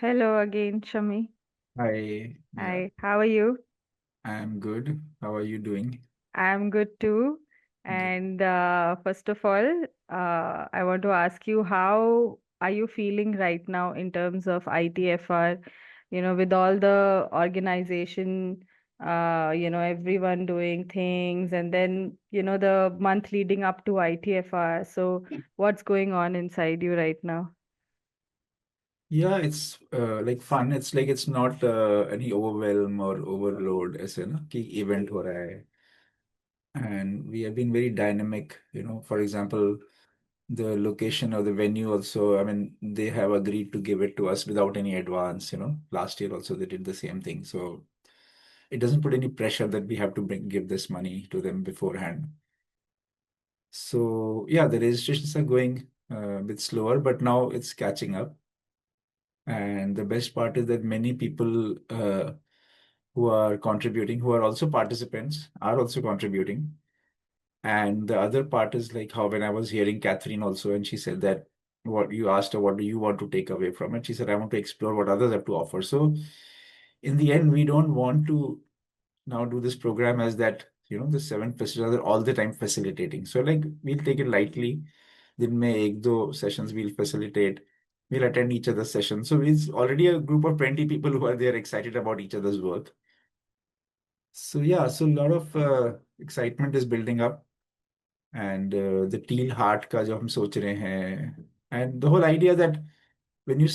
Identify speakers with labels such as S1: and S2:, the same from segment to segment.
S1: Hello again, Shammi.
S2: Hi, yeah,
S1: Hi, how are you?
S2: I'm good. How are you doing?
S1: I'm good too.
S2: Good.
S1: And first of all, I want to ask you, how are you feeling right now in terms of ITFR? With all the organization, everyone doing things, and then, the month leading up to ITFR. So, what's going on inside you right now?
S2: Yeah, it's like fun. It's like it's not any overwhelm or overload ऐसे ना कि event हो रहा है. And we have been very dynamic. For example, the location of the venue also, I mean, they have agreed to give it to us without any advance. Last year also they did the same thing. So it doesn't put any pressure that we have to give this money to them beforehand. So yeah, the registrations are going a bit slower, but now it's catching up. And the best part is that many people who are contributing, who are also participants, are also contributing. And the other part is like how when I was hearing Catherine also, and she said that what you asked her, what do you want to take away from it? She said, I want to explore what others have to offer. So in the end, we don't want to now do this program as that, the seven facilitators are all the time facilitating. So like we'll take it lightly. दिन में एक दो sessions we'll facilitate. We'll attend each other's sessions. So it's already a group of 20 people who are there excited about each other's work. So yeah, so a lot of excitement is building up. And the teal heart का जो हम सोच रहे हैं. And the whole idea that when you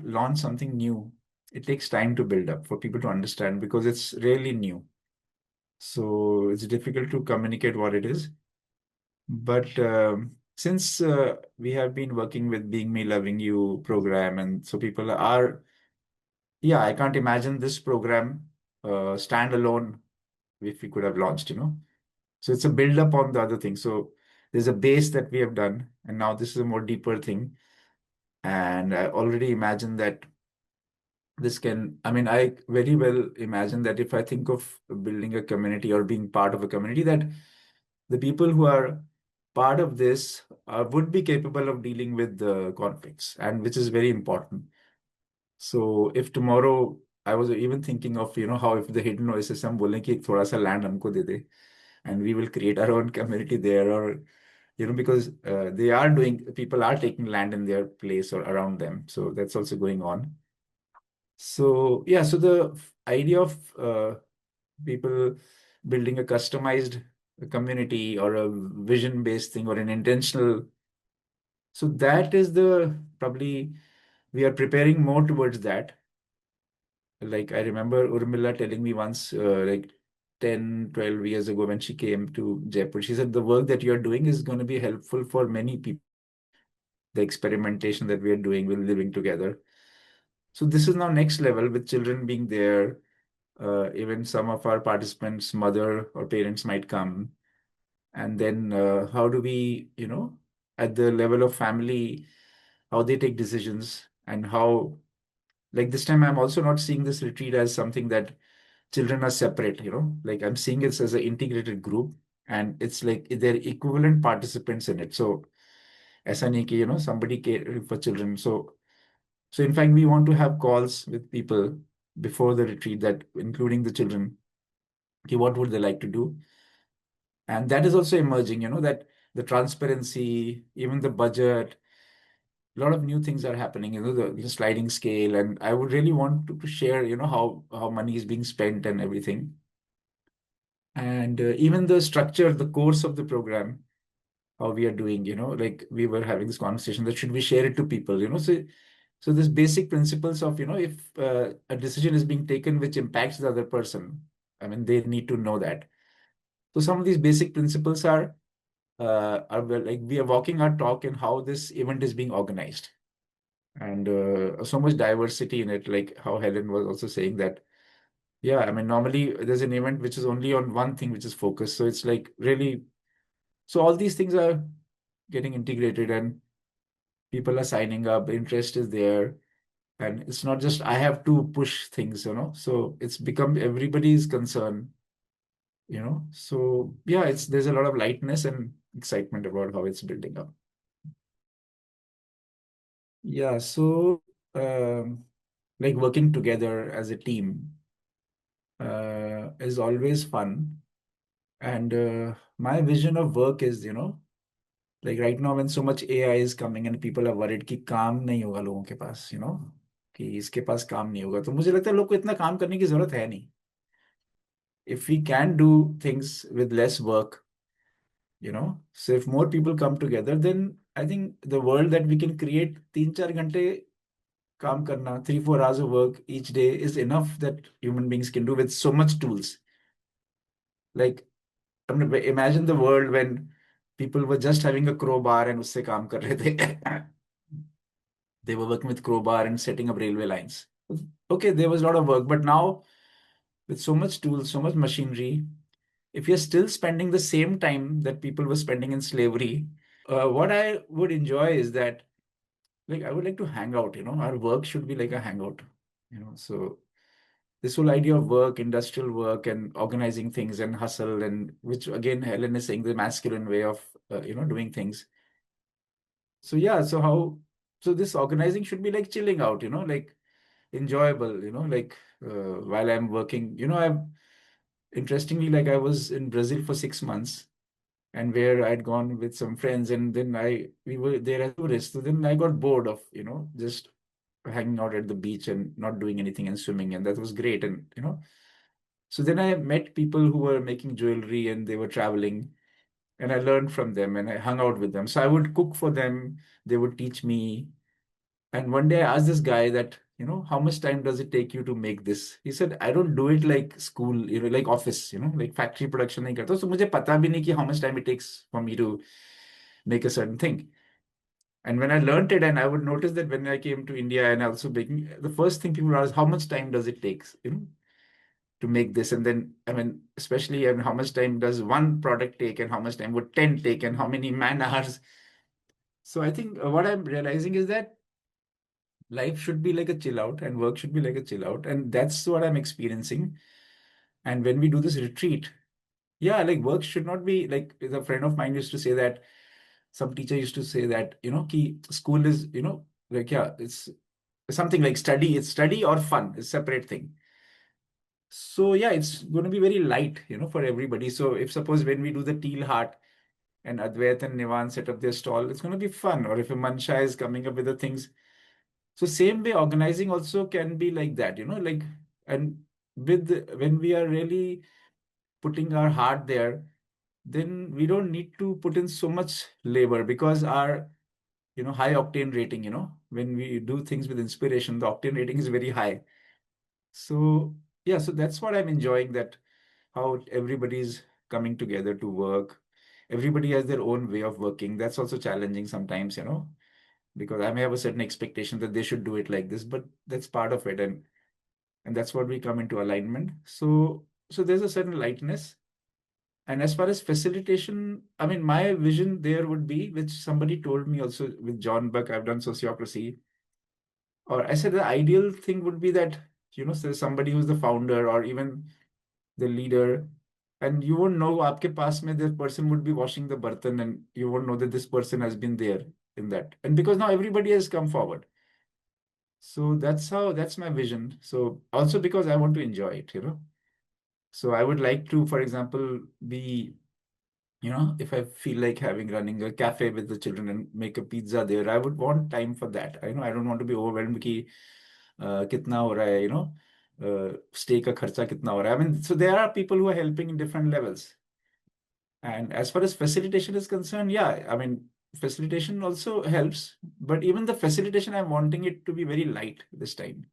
S2: launch something new, it takes time to build up for people to understand because it's really new. So it's difficult to communicate what it is. But since we have been working with Being Me, Loving You program, and so people are, yeah, I can't imagine this program standalone if we could have launched. So it's a build up on the other thing. So there's a base that we have done, and now this is a more deeper thing. And I already imagine that this can, I mean, I very well imagine that if I think of building a community or being part of a community, that the people who are part of this would be capable of dealing with the conflicts, and which is very important. So if tomorrow I was even thinking of, how if the hidden voices हम बोलें कि थोड़ा सा land हमको दे दे, and we will create our own community there, or because people are taking land in their place or around them, so that's also going on. So yeah, so the idea of people building a customized community or a vision-based thing or an intentional. So that is the probably we are preparing more towards that. Like I remember Urmila telling me once, like 10, 12 years ago when she came to Jaipur, she said the work that you're doing is going to be helpful for many people. The experimentation that we are doing with living together. So this is now next level with children being there. Even some of our participants, mother or parents might come. And then how do we, at the level of family, how they take decisions and how, like this time, I'm also not seeing this retreat as something that children are separate, like I'm seeing it as an integrated group, and it's like they're equivalent participants in it. So, ऐसा नहीं कि, somebody caring for children. So in fact, we want to have calls with people before the retreat that including the children, okay, what would they like to do? And that is also emerging, that the transparency, even the budget, a lot of new things are happening, the sliding scale. And I would really want to share, how money is being spent and everything. And even the structure, the course of the program, how we are doing, like we were having this conversation that should we share it to people, so this basic principles of, if a decision is being taken which impacts the other person, I mean, they need to know that. So some of these basic principles are well, like we are walking our talk in how this event is being organized, and so much diversity in it. Like how Helen was also saying that, yeah, I mean, normally there's an event which is only on one thing which is focused. So it's like really, so all these things are getting integrated, and people are signing up. Interest is there. And it's not just I have to push things, so it's become everybody's concern, so yeah, there's a lot of lightness and excitement about how it's building up. Yeah, so um, like working together as a team is always fun. And my vision of work is, like right now when so much AI is coming and people are worried कि काम नहीं होगा लोगों के पास, कि इसके पास काम नहीं होगा, तो मुझे लगता है लोग को इतना काम करने की जरूरत है नहीं. If we can do things with less work, so if more people come together, then I think the world that we can create, 3-4 घंटे काम करना, 3-4 hours of work each day is enough that human beings can do with so much tools. Like, I mean, imagine the world when people were just having a crowbar and उससे काम कर रहे थे. They were working with crowbar and setting up railway lines. Okay, there was a lot of work, but now with so much tools, so much machinery, if you're still spending the same time that people were spending in slavery, what I would enjoy is that, like, I would like to hang out, our work should be like a hangout, so this whole idea of work, industrial work, and organizing things and hustle, and which again, Helen is saying the masculine way of, doing things. So, yeah, so this organizing should be like chilling out, like enjoyable, like while I'm working, interestingly, like I was in Brazil for 6 months and where I'd gone with some friends, and then we were there as tourists. So then I got bored of, just hanging out at the beach and not doing anything and swimming, and that was great. And so then I met people who were making jewelry and they were traveling, and I learned from them and I hung out with them. So I would cook for them, they would teach me. And one day I asked this guy that, how much time does it take you to make this? He said, I don't do it like school, like office, like factory production nahi karta. So मुझे पता भी नहीं कि how much time it takes for me to make a certain thing. And when I learned it, and I would notice that when I came to India and also baking, the first thing people ask, how much time does it take, to make this? And then, I mean, especially, how much time does one product take, and how much time would 10 take, and how many man hours? So I think what I'm realizing is that life should be like a chill out and work should be like a chill out. And that's what I'm experiencing. And when we do this retreat, yeah, like work should not be like, a friend of mine used to say that, some teacher used to say that, ki school is, like, yeah, it's something like study, it's study or fun, it's separate thing. So yeah, it's going to be very light, for everybody. So if suppose when we do the Teal Heart and Advait and Nivan set up their stall, it's going to be fun. Or if a Mansha is coming up with the things. So same way organizing also can be like that, like, and when we are really putting our heart there, then we don't need to put in so much labor because our, high octane rating, when we do things with inspiration, the octane rating is very high. So yeah, so that's what I'm enjoying, that how everybody's coming together to work. Everybody has their own way of working. That's also challenging sometimes, because I may have a certain expectation that they should do it like this, but that's part of it, and that's what we come into alignment. So there's a certain lightness. And as far as facilitation, I mean, my vision there would be, which somebody told me also with John Buck, I've done sociocracy, or I said the ideal thing would be that, so somebody who's the founder or even the leader, and you won't know aapke paas mein this person would be washing the bartan, and you won't know that this person has been there in that. And because now everybody has come forward. So that's my vision. So also because I want to enjoy it, So I would like to, for example, be, if I feel like running a cafe with the children and make a pizza there, I would want time for that. I don't want to be overwhelmed कि कितना हो रहा है, stay का खर्चा कितना हो रहा है. I mean, so there are people who are helping in different levels. And as far as facilitation is concerned, yeah, I mean, facilitation also helps, but even the facilitation, I'm wanting it to be very light this time.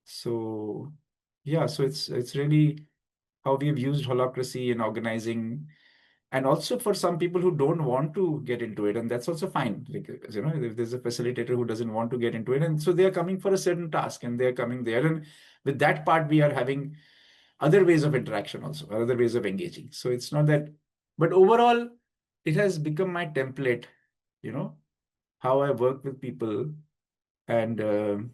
S2: So yeah, so it's really how we have used holacracy in organizing, and also for some people who don't want to get into it, and that's also fine. Like, if there's a facilitator who doesn't want to get into it, and so they are coming for a certain task and they're coming there, and with that part, we are having other ways of interaction also, or other ways of engaging. So it's not that, but overall, it has become my template, you know, how I work with people, and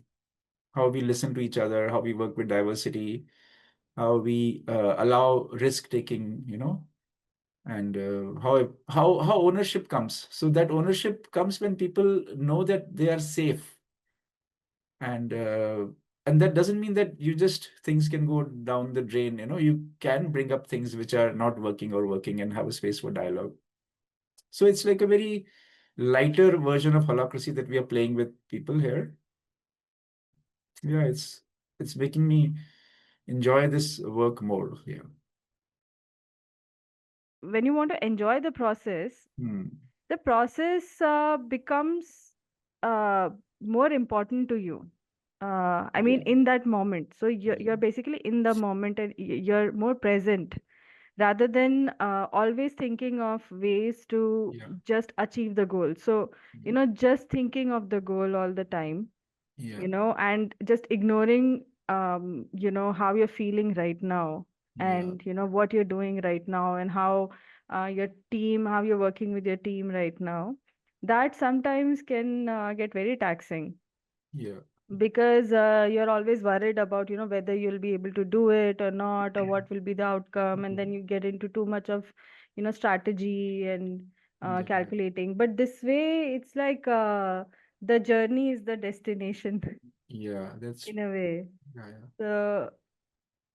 S2: how we listen to each other, how we work with diversity, how we allow risk taking, and how ownership comes. So that ownership comes when people know that they are safe, And that doesn't mean that you just things can go down the drain. You can bring up things which are not working or working and have a space for dialogue. So it's like a very lighter version of holacracy that we are playing with people here. Yeah, it's making me enjoy this work more. Yeah.
S1: When you want to enjoy
S2: Hmm.
S1: the process becomes uh, more important to you. I mean,
S2: Yeah.
S1: in that moment. So you're
S2: Yeah.
S1: basically in the moment, and you're more present rather than always thinking of ways to
S2: Yeah.
S1: just achieve the goal. So,
S2: Yeah.
S1: just thinking of the goal all the time,
S2: Yeah.
S1: and just ignoring, how you're feeling right now,
S2: Yeah.
S1: and, what you're doing right now, and how you're working with your team right now. That sometimes can get very taxing,
S2: Yeah.
S1: because you're always worried about, whether you'll be able to do it or not, or what will be the outcome, and then you get into too much of, strategy and
S2: Yeah.
S1: calculating. But this way, it's like the journey is the destination
S2: Yeah. That's
S1: in a way.
S2: yeah. Yeah.
S1: So,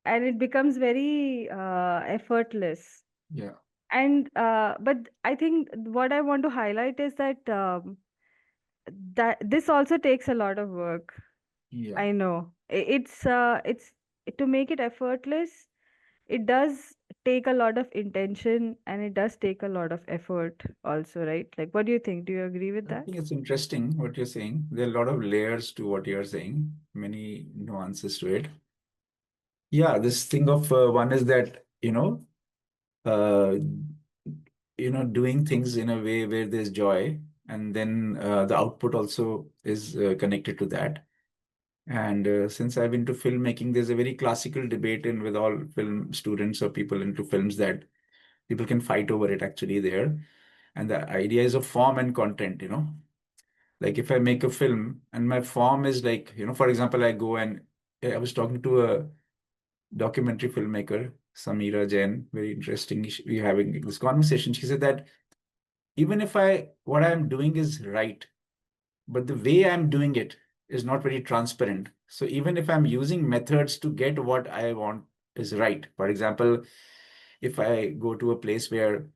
S1: and it becomes very effortless.
S2: Yeah.
S1: And but I think what I want to highlight is that that this also takes a lot of work.
S2: Yeah.
S1: I know. It's to make it effortless, it does take a lot of intention, and it does take a lot of effort also, right? Like, what do you think? Do you agree with
S2: I
S1: that?
S2: think it's interesting what you're saying. There are a lot of layers to what you're saying, many nuances to it. Yeah, this thing of one is that, uh, doing things in a way where there's joy, and then the output also is connected to that. And since I've been to filmmaking, there's a very classical debate in with all film students or people into films that people can fight over it actually there. And the idea is of form and content. Like if I make a film and my form is like, for example, I go and I was talking to a documentary filmmaker, Samira Jain, very interesting. We're having this conversation. She said that even if what I'm doing is right, but the way I'm doing it is not very transparent. So even if I'm using methods to get what I want is right. For example, if I go to a place where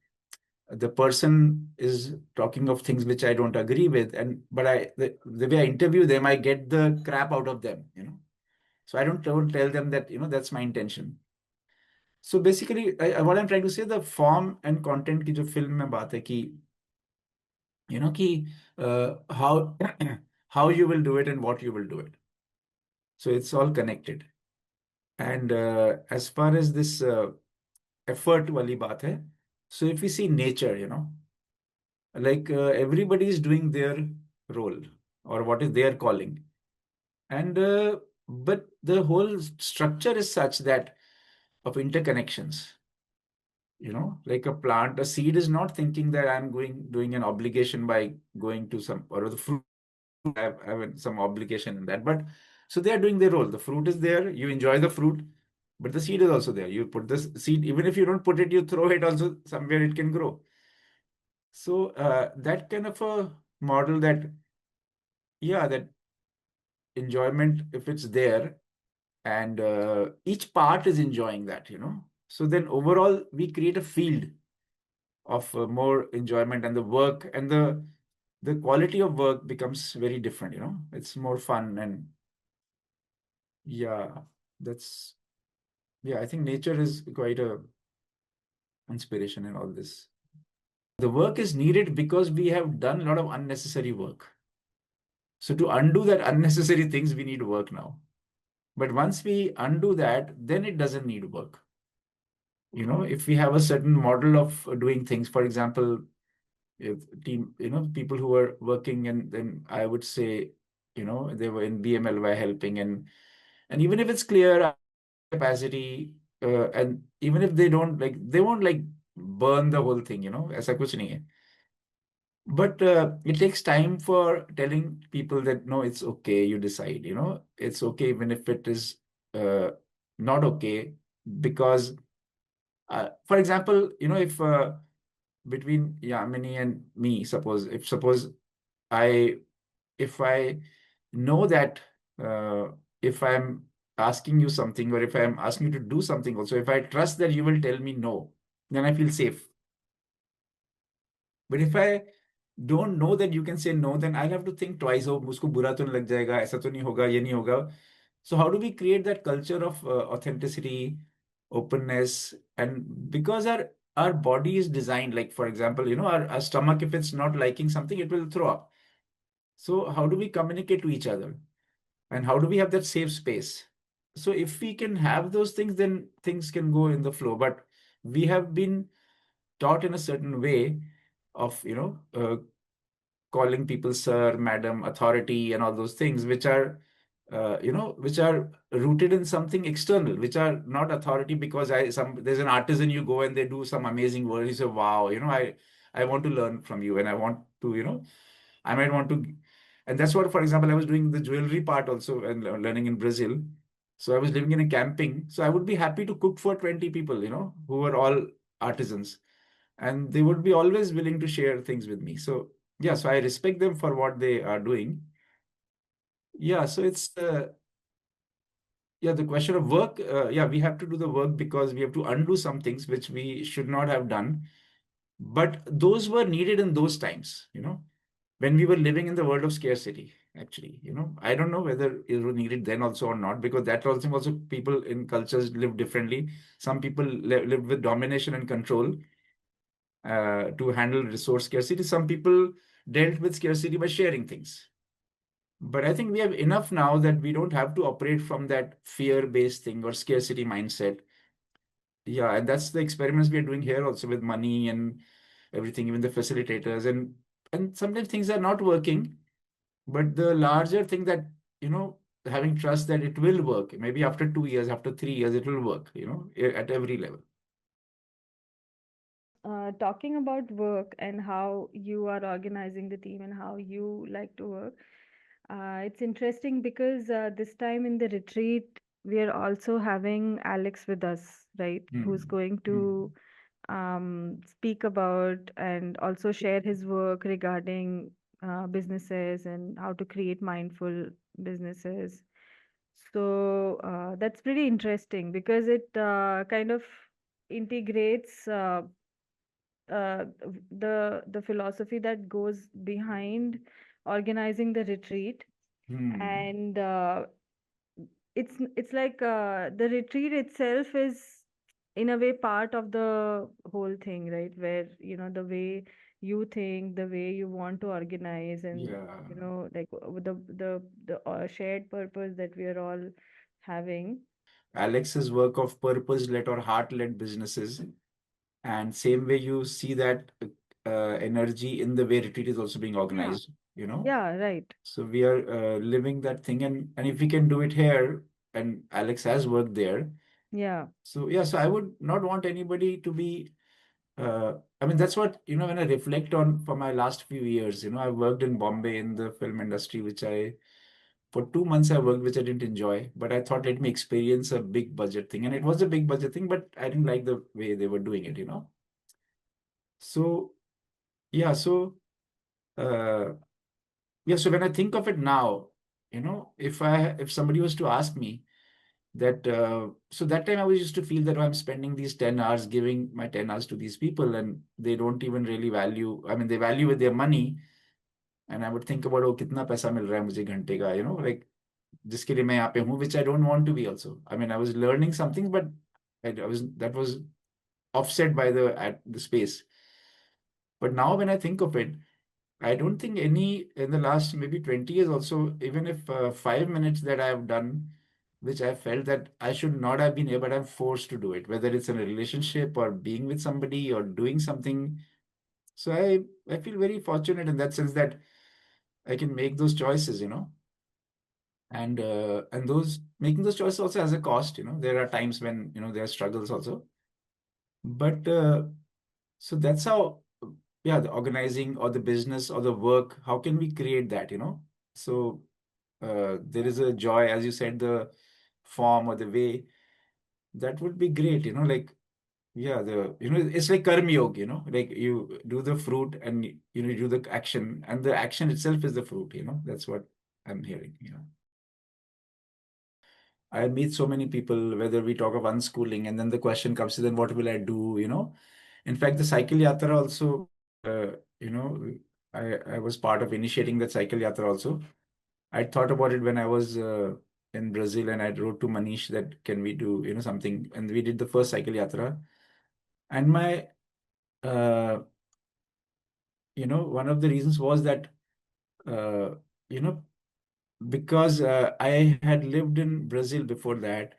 S2: the person is talking of things which I don't agree with, and but the way I interview them, I get the crap out of them. So I don't tell them that, that's my intention. So basically, what I'm trying to say, the form and content की जो film में बात है कि कि how how you will do it and what you will do it. So it's all connected. And as far as this effort wali baat hai, so if we see nature, like everybody is doing their role or what is their calling. And but the whole structure is such that of interconnections. Like a plant, a seed is not thinking that I'm doing an obligation by going to some, or the fruit have some obligation in that. But so they are doing their role. The fruit is there, you enjoy the fruit, but the seed is also there. You put the seed, even if you don't put it, you throw it also somewhere it can grow. So that kind of a model that, yeah, that enjoyment, if it's there, and each part is enjoying that. So then overall, we create a field of more enjoyment, and the work and the quality of work becomes very different. It's more fun, and yeah, that's yeah, I think nature is quite a inspiration in all this. The work is needed because we have done a lot of unnecessary work. So to undo that unnecessary things, we need work now. But once we undo that, then it doesn't need work. If we have a certain model of doing things, for example, if team, people who were working, and then I would say, they were in BMLY helping, and even if it's clear capacity, and even if they don't like, they won't like burn the whole thing. ऐसा कुछ नहीं है. But it takes time for telling people that no, it's okay, you decide. It's okay even if it is uh, not okay, because for example, if between Yamini and me, suppose I if I know that uh, if I'm asking you something or if I'm asking you to do something also, if I trust that you will tell me no, then I feel safe. But if I don't know that you can say no, then I'll have to think twice. Oh, मुझको बुरा तो नहीं लग जाएगा, ऐसा तो नहीं होगा, ये नहीं होगा. So how do we create that culture of authenticity, openness, and because our body is designed, like for example, our stomach, if it's not liking something, it will throw up. So how do we communicate to each other? And how do we have that safe space? So if we can have those things, then things can go in the flow. But we have been taught in a certain way of, calling people sir, madam, authority, and all those things, which are rooted in something external, which are not authority because there's an artisan, you go and they do some amazing work. You say, wow, I want to learn from you, and I want to, I might want to, and that's what, for example, I was doing the jewelry part also and learning in Brazil. So I was living in a camping. So I would be happy to cook for 20 people, who were all artisans, and they would be always willing to share things with me. So yeah, so I respect them for what they are doing. Yeah, so it's yeah, the question of work. Yeah, we have to do the work because we have to undo some things which we should not have done. But those were needed in those times, when we were living in the world of scarcity. Actually, I don't know whether it was needed then also or not, because that also people in cultures live differently. Some people live with domination and control to handle resource scarcity. Some people dealt with scarcity by sharing things. But I think we have enough now that we don't have to operate from that fear-based thing or scarcity mindset. Yeah, and that's the experiments we are doing here also with money and everything, even the facilitators, and sometimes things are not working, but the larger thing that, having trust that it will work. Maybe after 2 years, after 3 years, it will work, at every level.
S1: Talking about work and how you are organizing the team and how you like to work, it's interesting because this time in the retreat, we are also having Alex with us, right? Who's
S2: Hmm.
S1: going to
S2: Hmm.
S1: speak about and also share his work regarding businesses and how to create mindful businesses. So that's pretty interesting because it kind of integrates the philosophy that goes behind organizing the retreat,
S2: Hmm.
S1: and it's like the retreat itself is in a way part of the whole thing, right? Where the way you think, the way you want to organize, and
S2: Yeah.
S1: like with the shared purpose that we are all having.
S2: Alex's work of purpose-led or heart-led businesses. And same way you see that energy in the way retreat is also being
S1: Yeah,
S2: organized, you know.
S1: yeah, right.
S2: So we are living that thing, and if we can do it here, and Alex has worked there.
S1: Yeah,
S2: So yeah, so I would not want anybody to be. I mean, that's what, when I reflect on for my last few years. I worked in Bombay in the film industry, for 2 months I worked, which I didn't enjoy. But I thought, let me experience a big budget thing, and it was a big budget thing, but I didn't like the way they were doing it. So yeah, so uh, yeah, so when I think of it now, if somebody was to ask me that, so that time I was used to feel that, oh, I'm spending these 10 hours, giving my 10 hours to these people, and they don't even really value, I mean, they value with their money. And I would think about, oh, कितना पैसा मिल रहा है मुझे घंटे का, like जिसके लिए मैं यहाँ पे हूँ, which I don't want to be also. I mean, I was learning something, but that was offset by the space. But now when I think of it, I don't think any in the last maybe 20 years also, even if 5 minutes that I have done, which I felt that I should not have been here, but I'm forced to do it, whether it's in a relationship or being with somebody or doing something. So I feel very fortunate in that sense that I can make those choices. And those making those choices also has a cost. There are times when, there are struggles also. But so that's how, yeah, the organizing or the business or the work, how can we create that? So there is a joy, as you said, the form or the way, that would be great. Like, yeah, it's like karma yoga. Like you do the fruit and you do the action, and the action itself is the fruit. That's what I'm hearing. I meet so many people, whether we talk of unschooling, and then the question comes to then what will I do, In fact, the cycle yatra also, you know, I was part of initiating that cycle yatra also. I thought about it when I was in Brazil, and I wrote to Manish that can we do, something, and we did the first cycle yatra. And my, uh, one of the reasons was that, uh, you know, because I had lived in Brazil before that,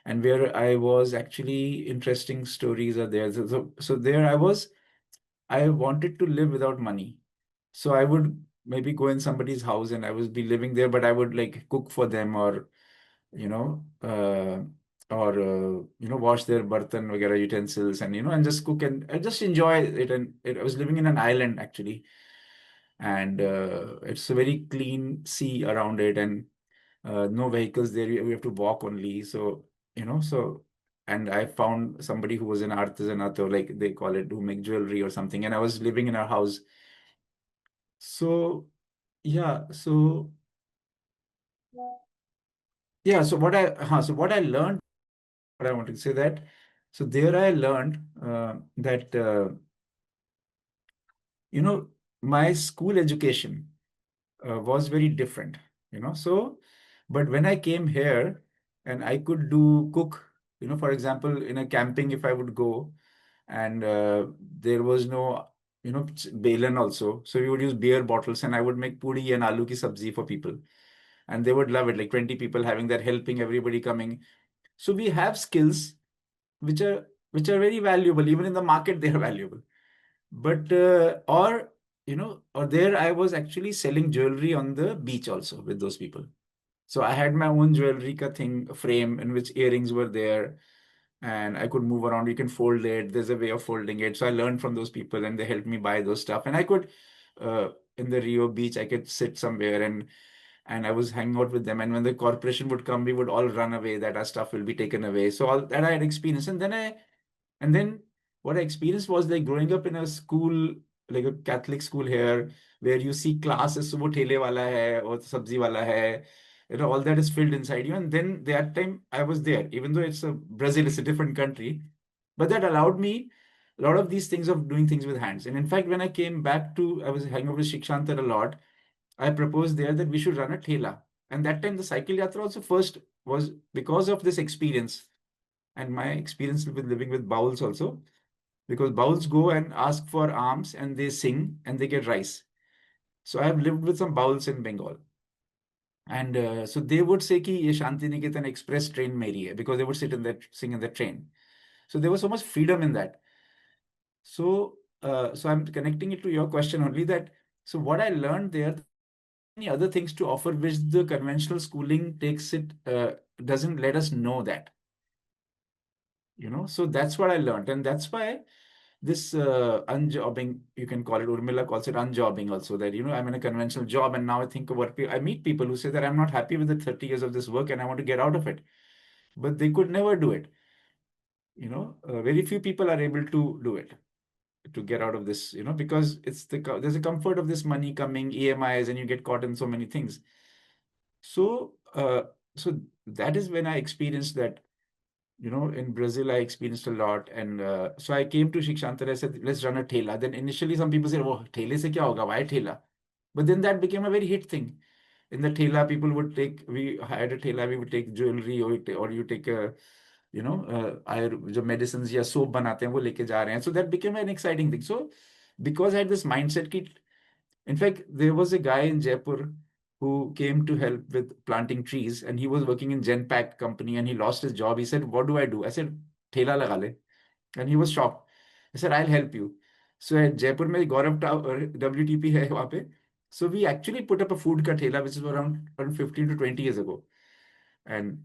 S2: and where I was actually interesting stories are there. So there I was. I wanted to live without money, so I would maybe go in somebody's house and I would be living there, but I would like cook for them, or you know, wash their bartan vagara utensils, and and just cook and just enjoy it. And I was living in an island actually, and it's a very clean sea around it, and no vehicles there. We have to walk only. So, and I found somebody who was an artisanato, like they call it, who make jewelry or something. And I was living in our house. So, yeah. So what I learned, what I wanted to say that, so there I learned that, you know, my school education was very different, So, but when I came here and I could do cook, for example, in a camping, if I would go and there was no, balan also. So we would use beer bottles and I would make puri and aloo ki sabzi for people. And they would love it, like 20 people having that, helping everybody coming. So we have skills which are very valuable. Even in the market, they are valuable. But or there I was actually selling jewelry on the beach also with those people. So I had my own jewelry ka thing, a frame in which earrings were there, and I could move around. You can fold it. There's a way of folding it. So I learned from those people, and they helped me buy those stuff. And I could, in the Rio beach, I could sit somewhere, and I was hanging out with them. And when the corporation would come, we would all run away that our stuff will be taken away. So all that I had experienced, and then what I experienced was like growing up in a school, like a Catholic school here, where you see classes, so wo thele wala hai or sabzi wala hai, all that is filled inside you. And then that time I was there, even though Brazil is a different country, but that allowed me a lot of these things of doing things with hands. And in fact, when I came back to, I was hanging out with Shikshantar a lot. I proposed there that we should run a thela. And that time the cycle yatra also first was because of this experience and my experience with living with bowls also, because bowls go and ask for alms and they sing and they get rice. So I have lived with some bowls in Bengal. And so they would say ki ye Shanti Niketan express train meri hai, because they would sit in that, sing in the train. So there was so much freedom in that. So I'm connecting it to your question only, that so what I learned there, many other things to offer which the conventional schooling takes it, doesn't let us know that, So that's what I learned, and that's why this unjobbing, you can call it, Urmila calls it unjobbing also, that, I'm in a conventional job, and now I think about, I meet people who say that I'm not happy with the 30 years of this work and I want to get out of it, but they could never do it. Very few people are able to do it, to get out of this, because there's a comfort of this money coming, EMIs, and you get caught in so many things. So that is when I experienced that. In Brazil, I experienced a lot. And so I came to Shikshantar. I said, let's run a thela. Then initially, some people said, oh, thele se kya hoga? Why thela? But then that became a very hit thing. In the thela, we had a thela, we would take jewelry, or you take a, जो medicines या soap बनाते हैं वो लेके जा रहे हैं. So that became an exciting thing. So because I had this mindset ki, in fact, there was a guy in Jaipur who came to help with planting trees, and he was working in Genpact company, and he lost his job. He said, "What do I do?" I said, "Thela laga le," and he was shocked. I said, "I'll help you." So at Jaipur में Gaurav WTP है वहाँ पे. So we actually put up a food ka thela, which is around 15 to 20 years ago, and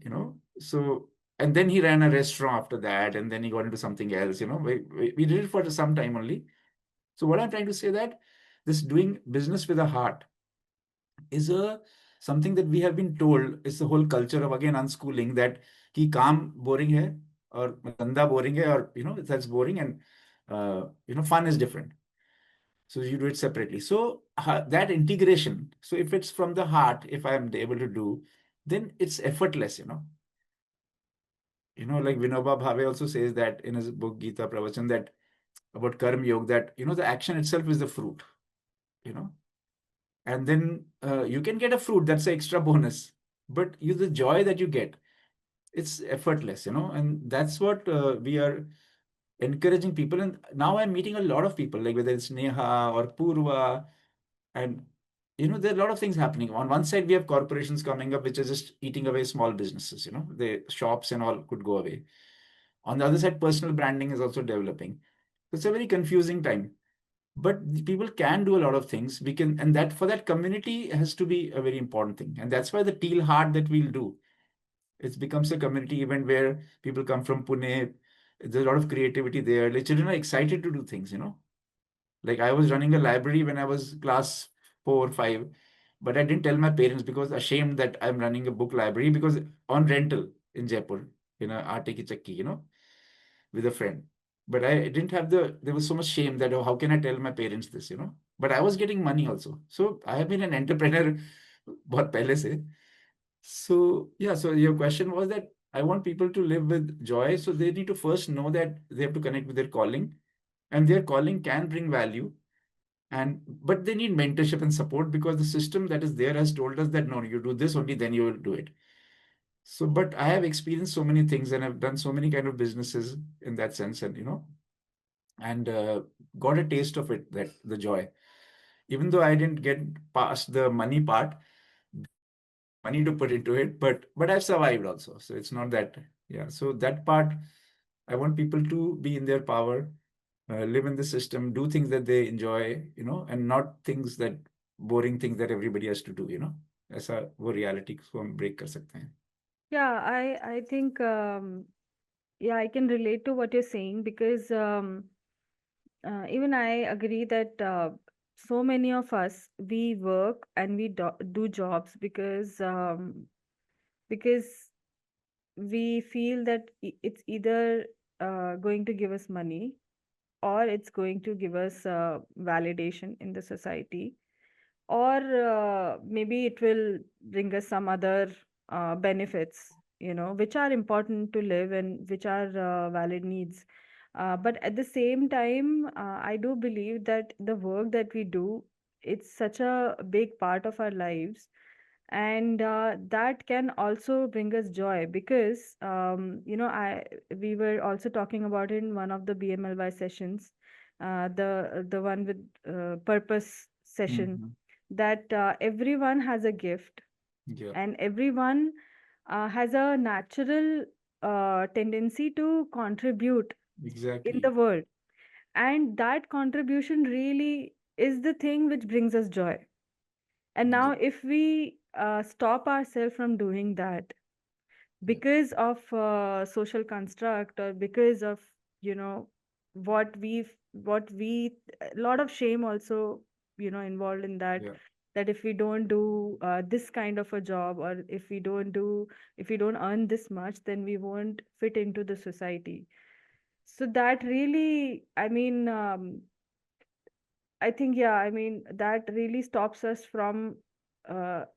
S2: so. And then he ran a restaurant after that, and then he got into something else. We did it for some time only. So what I'm trying to say, that this doing business with a heart is a something that we have been told is the whole culture of, again, unschooling, that ki kaam boring hai, or धंधा boring hai, or that's boring, and fun is different. So you do it separately. So that integration. So if it's from the heart, if I am able to do, then it's effortless. Like Vinoba Bhave also says that in his book Gita Pravachan, that about Karma Yoga, that the action itself is the fruit, you know and then you can get a fruit, that's an extra bonus, but the joy that you get, it's effortless, and that's what we are encouraging people. And now I'm meeting a lot of people, like whether it's Neha or Purva, and there are a lot of things happening. On one side, we have corporations coming up which are just eating away small businesses, the shops and all could go away. On the other side, personal branding is also developing. So it's a very confusing time. But the people can do a lot of things. We can, and that for that community has to be a very important thing. And that's why the Teal Heart that we'll do, it becomes a community event where people come from Pune. There's a lot of creativity there. Like children are excited to do things. Like I was running a library when I was class 4 or 5, but I didn't tell my parents because ashamed that I'm running a book library because on rental in Jaipur, Aate Ki Chakki, with a friend. But I didn't have there was so much shame that, oh, how can I tell my parents this? But I was getting money also. So I have been an entrepreneur बहुत पहले से. So yeah, so your question was that I want people to live with joy. So they need to first know that they have to connect with their calling, and their calling can bring value. And but they need mentorship and support because the system that is there has told us that no, you do this only, then you will do it. So, but I have experienced so many things and I've done so many kind of businesses in that sense, and got a taste of it, that the joy. Even though I didn't get past the money part because I didn't have money to put into it, but I've survived also. So it's not that, yeah. So that part, I want people to be in their power, live in the system, do things that they enjoy, and not things that boring things that everybody has to do. ऐसा वो reality को हम break कर सकते हैं.
S1: Yeah, I think yeah, I can relate to what you're saying because even I agree that so many of us, we work and we do jobs because we feel that it's either going to give us money or it's going to give us validation in the society, or maybe it will bring us some other benefits, which are important to live and which are valid needs. But at the same time, I do believe that the work that we do, it's such a big part of our lives, and that can also bring us joy because I we were also talking about it in one of the BMLY sessions, the one with purpose session,
S2: Mhm.
S1: that everyone has a gift
S2: Yeah,
S1: and everyone has a natural tendency to contribute in the
S2: exactly.
S1: world, and that contribution really is the thing which brings us joy. And now,
S2: Yeah,
S1: if we stop ourselves from doing that
S2: yeah,
S1: because of social construct, or because of you know what we a lot of shame also involved in that,
S2: yeah.
S1: that if we don't do this kind of a job, or if we don't earn this much, then we won't fit into the society. So that really, I think, yeah, that really stops us from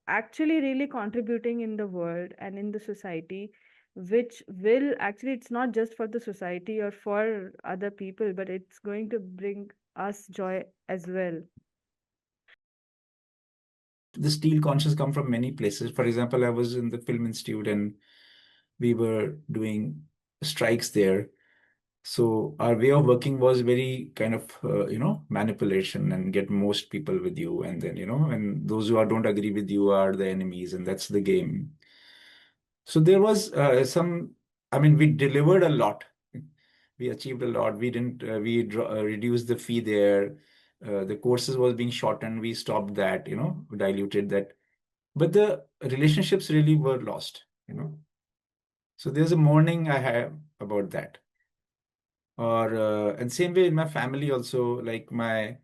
S1: actually really contributing in the world and in the society, which will actually, it's not just for the society or for other people, but it's going to bring us joy as well.
S2: And the steel conscious come from many places. For example, I was in the film institute and we were doing strikes there. So our way of working was very kind of, manipulation and get most people with you. And then, and those who don't agree with you are the enemies, and that's the game. So there was we delivered a lot. We achieved a lot. We didn't, reduced the fee there. The courses was being shortened. We stopped that, diluted that. But the relationships really were lost. So there's a mourning I have about that. Or and same way in my family also, like like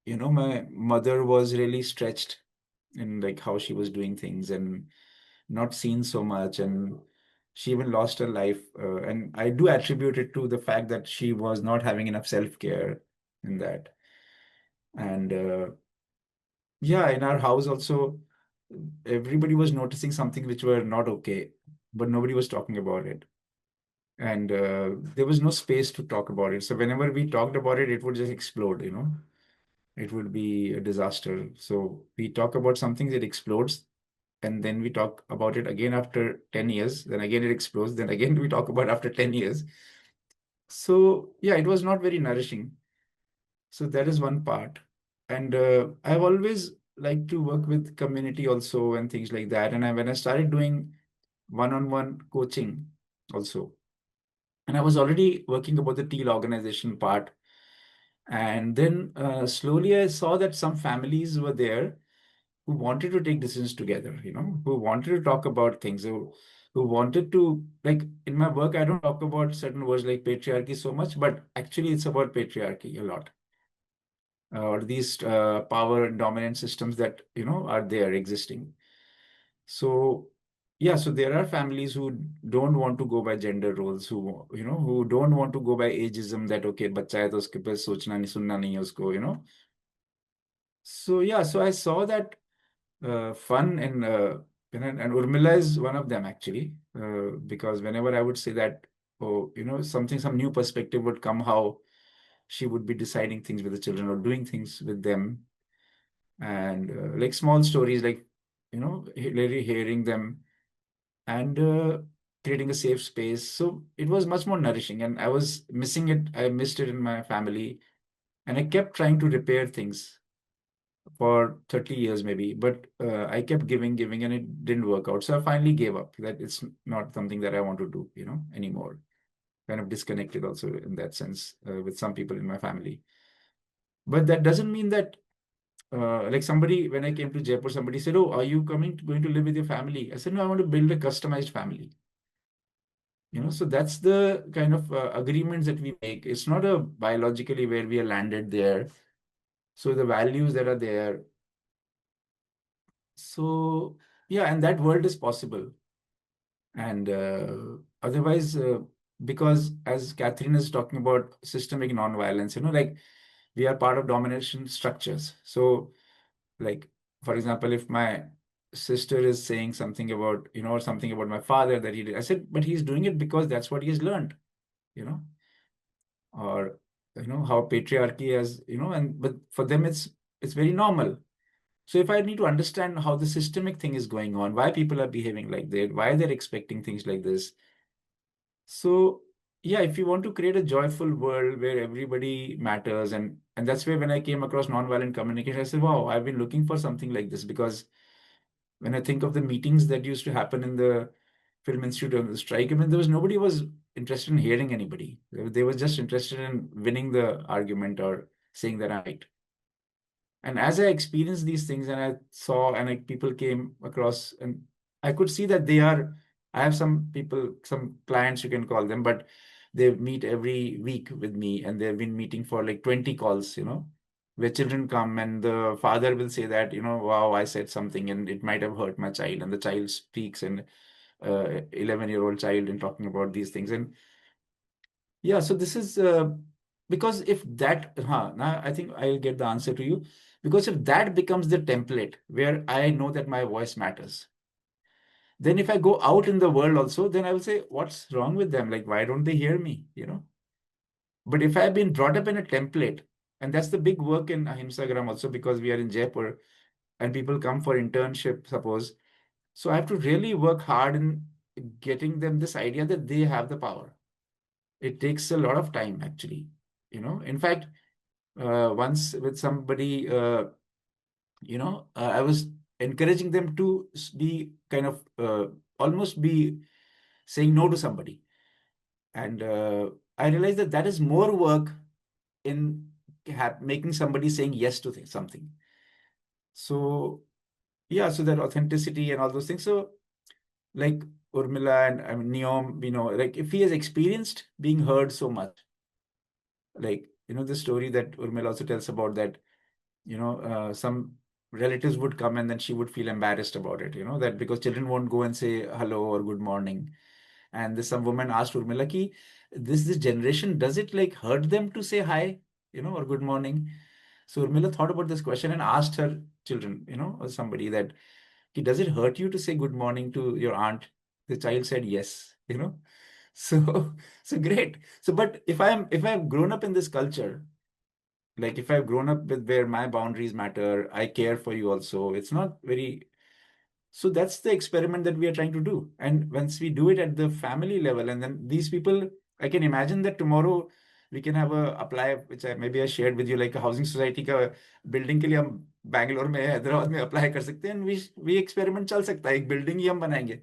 S2: my mother was really stretched in like how she was doing things and not seen so much, and she even lost her life. And I do attribute it to the fact that she was not having enough self-care in that. And yeah, in our house also, everybody was noticing something which were not okay. but nobody was talking about it. And there was no space to talk about it. So whenever we talked about it, it would just explode, it would be a disaster. So we talk about something that explodes, and then we talk about it again after 10 years, then again it explodes, then again we talk about it after 10 years. So yeah, it was not very nourishing. So that is one part. And I've always liked to work with community also and things like that. And when I started doing one-on-one coaching also, and I was already working about the teal organization part. And then slowly I saw that some families were there who wanted to take decisions together, who wanted to talk about things, who wanted to, like in my work, I don't talk about certain words like patriarchy so much, but actually it's about patriarchy a lot, or these power and dominant systems that, are there existing. So, yeah, so there are families who don't want to go by gender roles, who don't want to go by ageism that, okay, बच्चा है तो उसके पे सोचना नहीं सुनना नहीं है उसको. So, yeah, so I saw that fun and Urmila is one of them actually, because whenever I would say that, oh, some new perspective would come, how she would be deciding things with the children or doing things with them, and like small stories, like really hearing them and creating a safe space. So it was much more nourishing, and I was missing it. I missed it in my family, and I kept trying to repair things for 30 years maybe, but I kept giving, and it didn't work out. So I finally gave up. That it's not something that I want to do, anymore. Kind of disconnected also in that sense with some people in my family. But that doesn't mean that, like somebody, when I came to Jaipur, somebody said, "Oh, are you going to live with your family?" I said, "No, I want to build a customized family." So that's the kind of agreements that we make. It's not a biologically where we are landed there. So the values that are there. So yeah, and that world is possible. And otherwise, because as Catherine is talking about systemic nonviolence, like we are part of domination structures. So, like, for example, if my sister is saying something about, or something about my father that he did, I said, but he's doing it because that's what he has learned, you know, or, how patriarchy has, and but for them, it's very normal. So if I need to understand how the systemic thing is going on, why people are behaving like that, why they're expecting things like this. So yeah, if you want to create a joyful world where everybody matters, and that's where when I came across nonviolent communication, I said, wow, I've been looking for something like this, because when I think of the meetings that used to happen in the Film Institute on the strike, I mean, there was nobody was interested in hearing anybody. They were just interested in winning the argument or saying that I'm right. And as I experienced these things and I saw, and like people came across, and I could see that I have some people, some clients, you can call them, but they meet every week with me, and they've been meeting for like 20 calls, where children come and the father will say that, wow, I said something and it might have hurt my child. And the child speaks, and 11-year-old child, and talking about these things. And yeah, so this is because if that, now I think I'll get the answer to you. Because if that becomes the template where I know that my voice matters, then if I go out in the world also, then I will say, what's wrong with them? Like, why don't they hear me? But if I've been brought up in a template, and that's the big work in Ahimsagram also, because we are in Jaipur and people come for internship, suppose. So I have to really work hard in getting them this idea that they have the power. It takes a lot of time, actually. In fact, once with somebody, I was encouraging them to be kind of almost be saying no to somebody. And I realized that that is more work in making somebody saying yes to something. So, yeah, so that authenticity and all those things. So, like Urmila and I mean, Neom, like if he has experienced being heard so much, like, the story that Urmila also tells about that, some relatives would come and then she would feel embarrassed about it, that because children won't go and say hello or good morning. And this some woman asked Urmila ki, this generation, does it like hurt them to say hi, or good morning? So Urmila thought about this question and asked her children, or somebody that, ki, does it hurt you to say good morning to your aunt? The child said yes, you know. So so great. So but if I've grown up in this culture, like if I've grown up with where my boundaries matter, I care for you also. It's not very, so that's the experiment that we are trying to do. And once we do it at the family level, and then these people, I can imagine that tomorrow we can have a apply, which I maybe I shared with you, like a housing society का building के लिए हम बैंगलोर में हैदराबाद में apply कर सकते हैं, and we experiment चल सकता है, एक building ही हम बनाएंगे,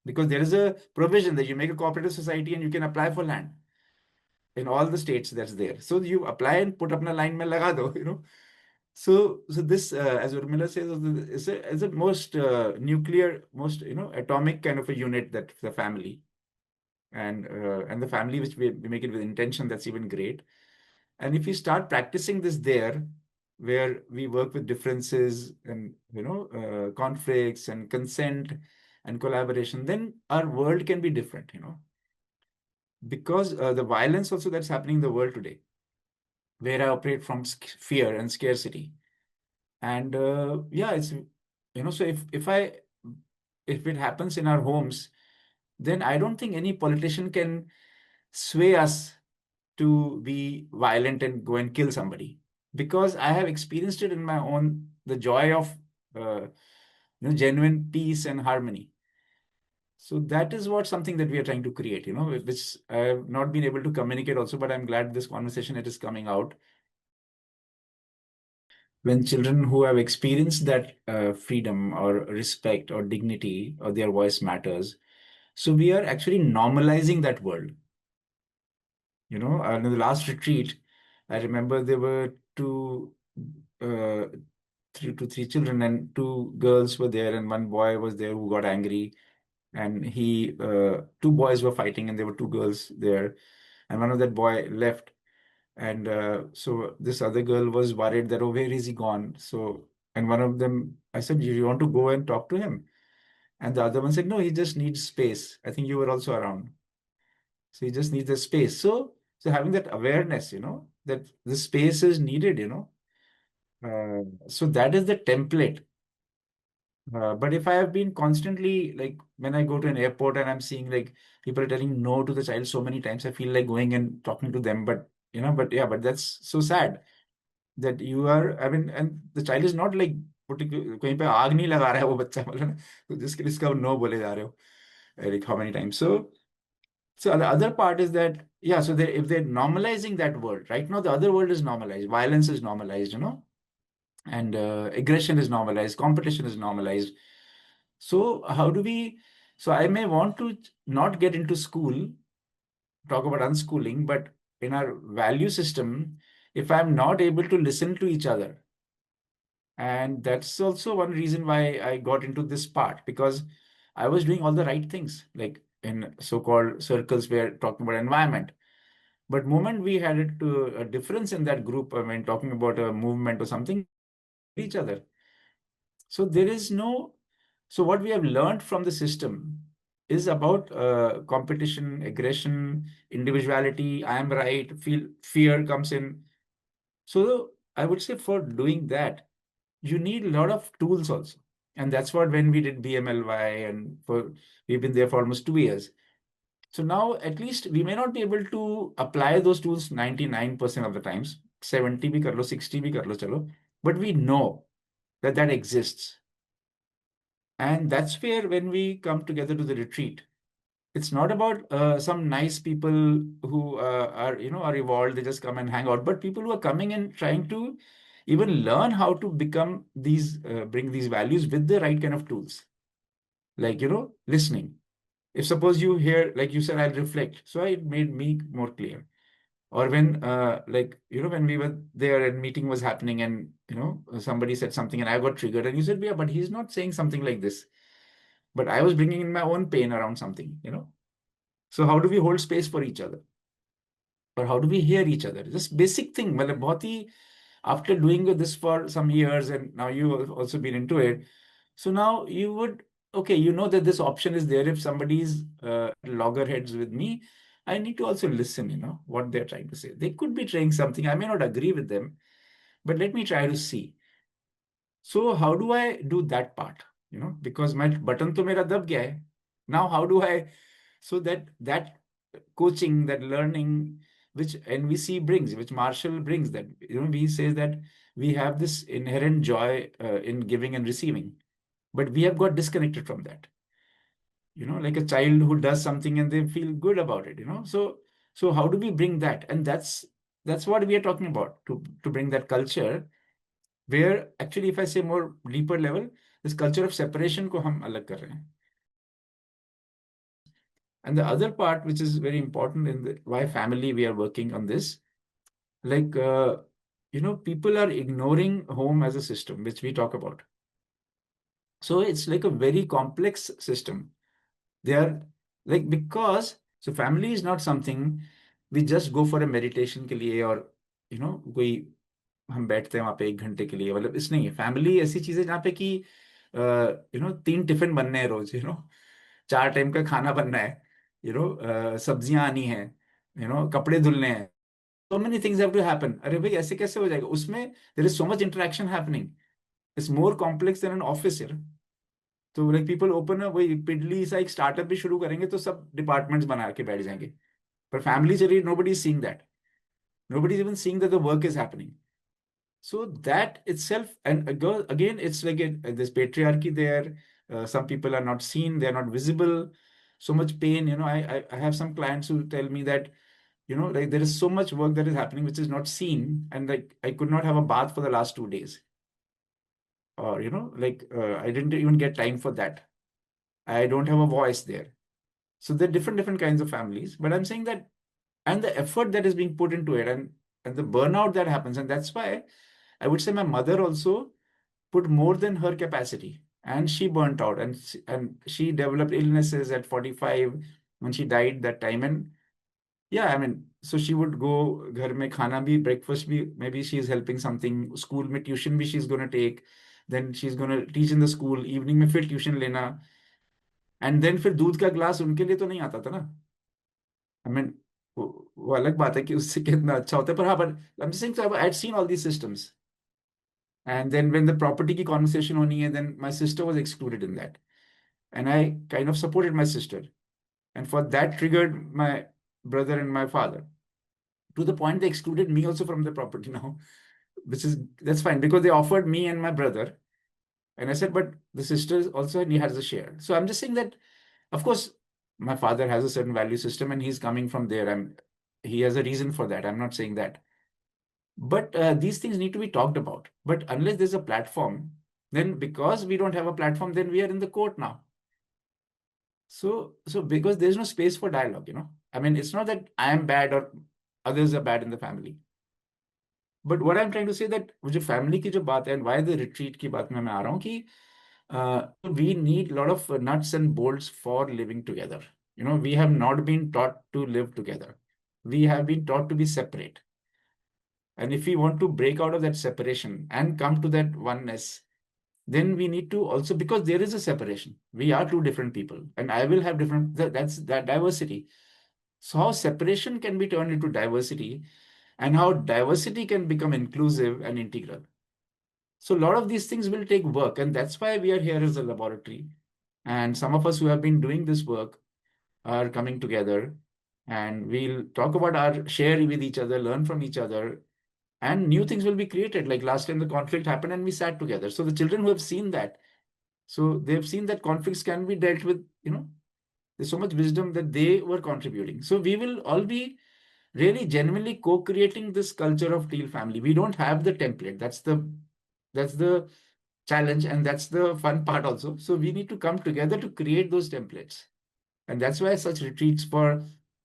S2: because there is a provision that you make a cooperative society and you can apply for land in all the states that's there. So you apply and put अपना line में लगा दो, you know. So this, as Urmila says, is a most nuclear, most, you know, atomic kind of a unit, that the family, and the family which we make it with intention, that's even great. And if we start practicing this there, where we work with differences and, you know, conflicts and consent and collaboration, then our world can be different, you know, because the violence also that's happening in the world today, where I operate from fear and scarcity. And yeah, it's, you know, so if it happens in our homes, then I don't think any politician can sway us to be violent and go and kill somebody, because I have experienced it in my own, the joy of you know, genuine peace and harmony. So that is what something that we are trying to create, you know, which I have not been able to communicate also, but I'm glad this conversation, it is coming out. When children who have experienced that freedom or respect or dignity or their voice matters, so we are actually normalizing that world. You know, in the last retreat, I remember there were uh, three children, and two girls were there, and one boy was there who got angry, and two boys were fighting, and there were two girls there, and one of that boy left. And so this other girl was worried that, oh, where is he gone? So, and one of them, I said, you want to go and talk to him? And the other one said, no, he just needs space. I think you were also around. So he just needs the space. So having that awareness, you know, that the space is needed, you know. So that is the template. But if I have been constantly, like when I go to an airport and I'm seeing like people are telling no to the child so many times, I feel like going and talking to them. But you know, but yeah, but that's so sad that you are, I mean, and the child is not like कहीं पे आग नहीं लगा रहा है वो बच्चा, मतलब तो जिसके लिए इसका no बोले जा रहे हो, like how many times. So the other part is that, yeah, so if they're normalizing that world right now, the other world is normalized, violence is normalized, you know, and aggression is normalized, competition is normalized. So how do we, so I may want to not get into school, talk about unschooling, but in our value system, if I'm not able to listen to each other, and that's also one reason why I got into this part, because I was doing all the right things, like in so-called circles where talking about environment. But moment we had a difference in that group, I mean, talking about a movement or something, each other. So there is no, so what we have learned from the system is about competition, aggression, individuality. I am right. Feel fear comes in. So I would say for doing that, you need a lot of tools also. And that's what when we did BMLY, and we've been there for almost 2 years. So now at least we may not be able to apply those tools 99% of the times. 70 bhi kar lo, 60 bhi kar lo, chalo. But we know that that exists. And that's where when we come together to the retreat, it's not about some nice people who are, you know, are evolved, they just come and hang out, but people who are coming and trying to even learn how to become these, bring these values with the right kind of tools. Like, you know, listening. If suppose you hear, like you said, I'll reflect. So it made me more clear. Or when, like, you know, when we were there and meeting was happening and, you know, somebody said something and I got triggered and you said, yeah, but he's not saying something like this. But I was bringing in my own pain around something, you know. So how do we hold space for each other? Or how do we hear each other? Just basic thing. मतलब बहुत ही, after doing this for some years and now you have also been into it. So now you would, okay, you know that this option is there. If somebody's loggerheads with me, I need to also listen, you know, what they're trying to say. They could be trying something. I may not agree with them, but let me try to see. So how do I do that part? You know, because my button to मेरा दब गया है. Now, how do I, so that coaching, that learning, which NVC brings, which Marshall brings, that, he says that we have this inherent joy in giving and receiving, but we have got disconnected from that. Like a child who does something and they feel good about it. So how do we bring that? And that's what we are talking about, to bring that culture where actually, if I say more deeper level, this culture of separation ko hum alag kar rahe hain. And the other part, which is very important in the why family we are working on this, like people are ignoring home as a system, which we talk about. So it's like a very complex system. They are like, because so family is not something we just go for a meditation के लिए, और कोई हम बैठते हैं वहां पे 1 घंटे के लिए, मतलब इस नहीं है। फैमिली ऐसी चीज है जहाँ पे कि 3 टिफिन बनने हैं रोज, 4 टाइम का खाना बनना है, सब्जियां आनी है, कपड़े धुलने हैं, so many things have to happen। अरे भाई, ऐसे कैसे हो जाएगा उसमें? there is so much interaction happening, it's more complex than an office here। तो लाइक पीपल ओपन, वही पिडली सा एक स्टार्टअप भी शुरू करेंगे तो सब डिपार्टमेंट्स बना के बैठ जाएंगे, पर फैमिली चलिए, nobody is seeing that, nobody is even seeing that the work is happening। So that itself, and again, it's like this patriarchy there, some people are not seen, they are not visible, so much pain, I have some clients who tell me that, like there is so much work that is happening which is not seen, and like I could not have a bath for the last 2 days, or like I didn't even get time for that, I don't have a voice there. So there are different kinds of families, but I'm saying that, and the effort that is being put into it, and the burnout that happens, and that's why I would say my mother also put more than her capacity, and she burnt out, and she developed illnesses at 45 when she died that time. And yeah, I mean, so she would go घर में खाना भी, breakfast भी, maybe she's helping something, school में tuition भी she's going to take, then she's going to teach in the school, evening में फिर tuition लेना, and then फिर दूध का ग्लास उनके लिए तो नहीं आता था ना। I mean, वो अलग बात है कि उससे कितना अच्छा होता है, पर हाँ, but I'm just saying, so I had seen all these systems, and then when the property की conversation होनी है, then my sister was excluded in that, and I kind of supported my sister, and for that triggered my brother and my father, to the point they excluded me also from the property now, which is, that's fine, because they offered me and my brother, and I said, but the sister also has a share. So I'm just saying that, of course, my father has a certain value system and he's coming from there. He has a reason for that. I'm not saying that. But these things need to be talked about. But unless there's a platform, then because we don't have a platform, then we are in the court now. So because there's no space for dialogue, I mean, it's not that I am bad or others are bad in the family. But what I'm trying to say that जो family की जो बात है, and why the retreat की बात में मैं आ रहा हूँ कि we need a lot of nuts and bolts for living together. We have not been taught to live together. We have been taught to be separate. And if we want to break out of that separation and come to that oneness, then we need to also, because there is a separation. We are two different people, and I will have different, that's that diversity. So how separation can be turned into diversity, and how diversity can become inclusive and integral. So a lot of these things will take work, and that's why we are here as a laboratory. And some of us who have been doing this work are coming together, and we'll talk about our share with each other, learn from each other, and new things will be created. Like last time the conflict happened and we sat together. So the children who have seen that, so they've seen that conflicts can be dealt with, there's so much wisdom that they were contributing. So we will all be really genuinely co-creating this culture of Teal family. We don't have the template. That's the challenge, and that's the fun part also. So we need to come together to create those templates. And that's why such retreats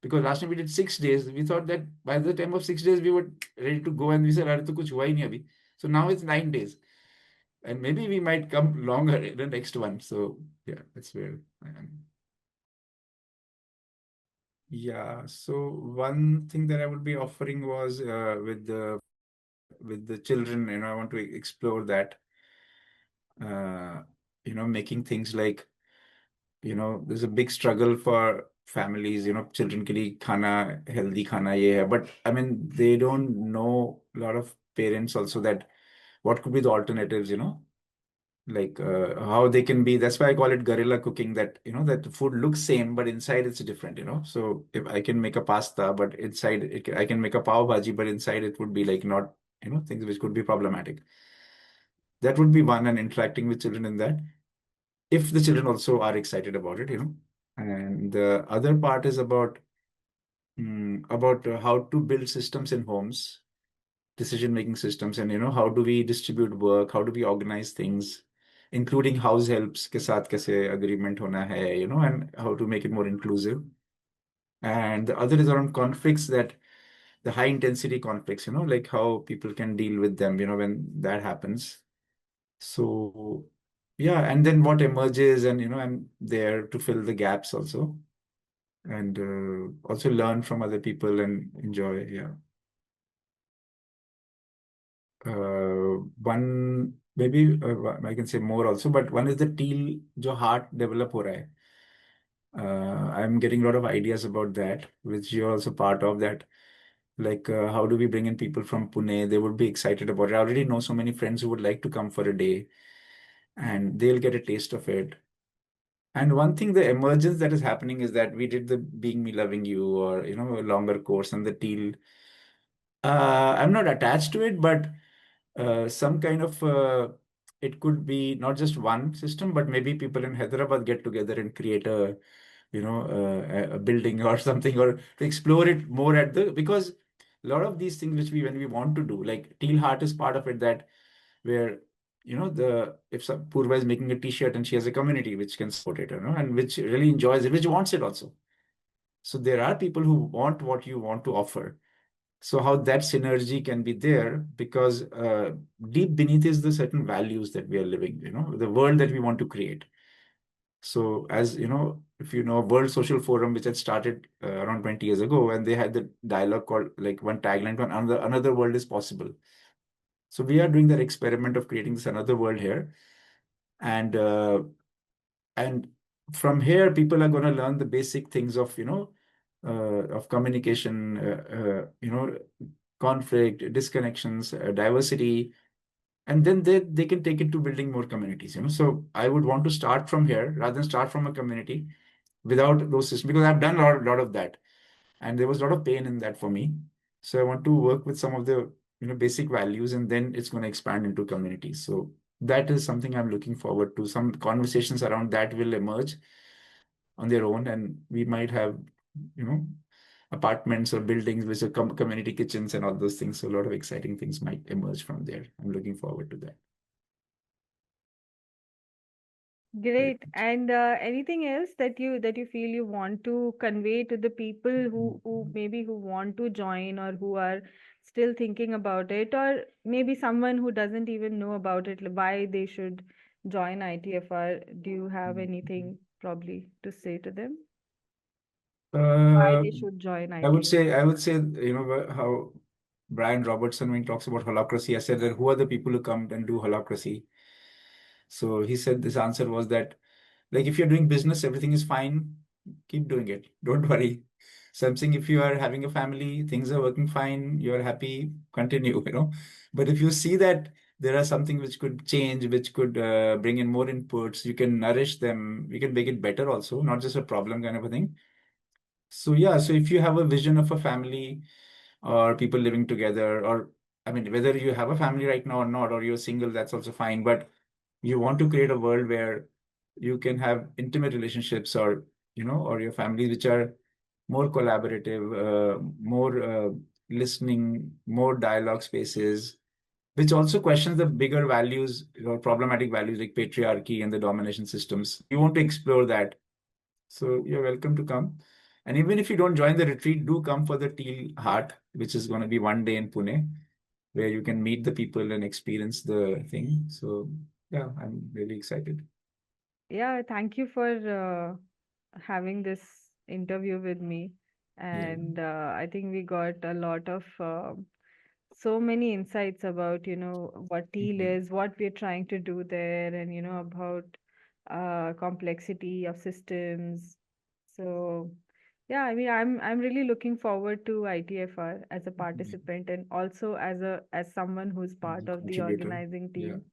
S2: because last time we did 6 days, we thought that by the time of 6 days, we were ready to go, and we said, "Arey, to kuch hua hi nahi abhi." So now it's 9 days. And maybe we might come longer in the next one. So yeah, that's where I am. Yeah. So one thing that I would be offering was with the children, I want to explore that, making things like, there's a big struggle for families, children के लिए खाना, healthy खाना ये है, but I mean they don't know, a lot of parents also, that what could be the alternatives, Like how they can be. That's why I call it guerrilla cooking. That that the food looks same, but inside it's different. So if I can make a pasta, but inside I can make a pav bhaji, but inside it would be like not things which could be problematic. That would be one, and interacting with children in that. If the children also are excited about it. And the other part is about how to build systems in homes, decision-making systems, and how do we distribute work, how do we organize things, including house helps के साथ कैसे agreement होना है, and how to make it more inclusive. And the other is around conflicts, that the high intensity conflicts, like how people can deal with them, when that happens. So yeah, and then what emerges, and I'm there to fill the gaps also, and also learn from other people and enjoy. Yeah. One maybe I can say more also, but one is the teal जो heart develop हो रहा है. I'm getting a lot of ideas about that, which you're also part of that. Like, how do we bring in people from Pune? They would be excited about it. I already know so many friends who would like to come for a day, and they'll get a taste of it. And one thing, the emergence that is happening is that we did the Being Me Loving You, or a longer course, and the teal. I'm not attached to it, but some kind of it could be not just one system, but maybe people in Hyderabad get together and create a building or something, or to explore it more because a lot of these things which when we want to do, like Teal Heart is part of it, that where the if some Purva is making a t-shirt and she has a community which can support it, and which really enjoys it, which wants it also. So there are people who want what you want to offer. So how that synergy can be there, because deep beneath is the certain values that we are living, the world that we want to create. So as if World Social Forum, which had started around 20 years ago, and they had the dialogue called, like, one tagline, "One another world is possible." So we are doing that experiment of creating this another world here, and and from here people are going to learn the basic things of communication, conflict, disconnections, diversity, and then they can take it to building more communities. So I would want to start from here rather than start from a community without those systems, because I've done a lot of that, and there was a lot of pain in that for me. So I want to work with some of the basic values, and then it's going to expand into communities. So that is something I'm looking forward to. Some conversations around that will emerge on their own, and we might have you know apartments or buildings which are community kitchens and all those things. So a lot of exciting things might emerge from there. I'm looking forward to that very
S1: Great.
S2: much.
S1: And anything else that you feel you want to convey to the people who maybe who want to join, or who are still thinking about it, or maybe someone who doesn't even know about it, like why they should join ITFR? Do you have anything probably to say to them? Why
S2: Uh,
S1: they should join
S2: I would
S1: ITFR?
S2: say, how Brian Robertson, when he talks about holacracy, I said that who are the people who come and do holacracy? So he said this answer was that, like, if you're doing business, everything is fine, keep doing it. Don't worry. So I'm saying, if you are having a family, things are working fine, you're happy, continue. But if you see that there are something which could change, which could bring in more inputs, you can nourish them, we can make it better also, not just a problem kind of a thing. So yeah, so if you have a vision of a family or people living together, or I mean, whether you have a family right now or not, or you're single, that's also fine. But you want to create a world where you can have intimate relationships, or your families which are more collaborative, more listening, more dialogue spaces, which also questions the bigger values or problematic values like patriarchy and the domination systems. You want to explore that. So you're welcome to come. And even if you don't join the retreat, do come for the Teal Heart, which is going to be one day in Pune, where you can meet the people and experience the thing. So yeah, I'm really excited.
S1: Yeah, thank you for having this interview with me.
S2: Yeah.
S1: And I think we got a lot of so many insights about, what teal
S2: Mhm.
S1: is, what we're trying to do there, and, about complexity of systems. So, yeah, I mean, I'm really looking forward to ITFR as a
S2: Mhm.
S1: participant, and also as someone who's
S2: As
S1: part
S2: a
S1: of the
S2: contributor.
S1: organizing
S2: Yeah.
S1: team.